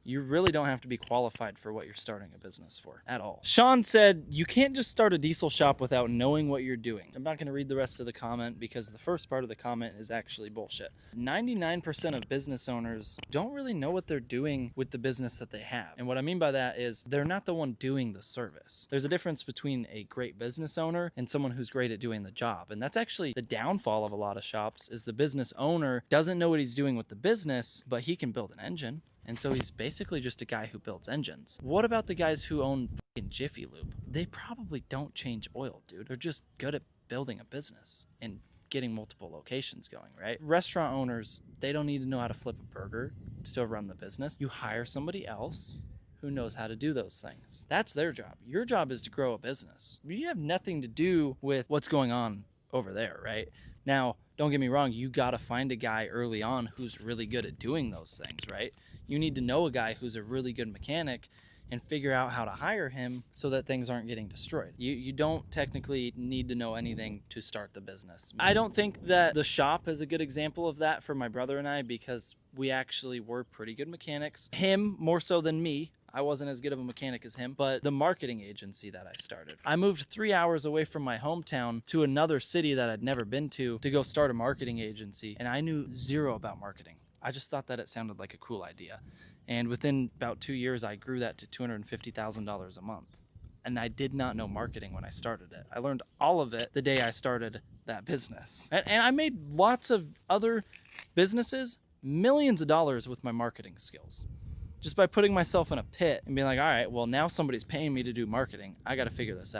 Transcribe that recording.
You really don't have to be qualified for what you're starting a business for at all. Sean said, you can't just start a diesel shop without knowing what you're doing. I'm not going to read the rest of the comment because the first part of the comment is actually bullshit. 99% of business owners don't really know what they're doing with the business that they have. And what I mean by that is they're not the one doing the service. There's a difference between a great business owner and someone who's great at doing the job. And that's actually the downfall of a lot of shops is the business owner doesn't know what he's doing with the business, but he can build an engine. And so he's basically just a guy who builds engines. What about the guys who own fucking Jiffy Lube? They probably don't change oil, dude. They're just good at building a business and getting multiple locations going, right? Restaurant owners, they don't need to know how to flip a burger to run the business. You hire somebody else who knows how to do those things. That's their job. Your job is to grow a business. You have nothing to do with what's going on over there, right? Now, don't get me wrong, you gotta find a guy early on who's really good at doing those things, right? You need to know a guy who's a really good mechanic and figure out how to hire him so that things aren't getting destroyed. You don't technically need to know anything to start the business. I don't think that the shop is a good example of that for my brother and I because we actually were pretty good mechanics. Him more so than me. I wasn't as good of a mechanic as him, but the marketing agency that I started. I moved 3 hours away from my hometown to another city that I'd never been to go start a marketing agency, and I knew zero about marketing. I just thought that it sounded like a cool idea. And within about 2 years, I grew that to $250,000 a month. And I did not know marketing when I started it. I learned all of it the day I started that business. And I made lots of other businesses, millions of dollars with my marketing skills. Just by putting myself in a pit and being like, all right, well, now somebody's paying me to do marketing. I got to figure this out.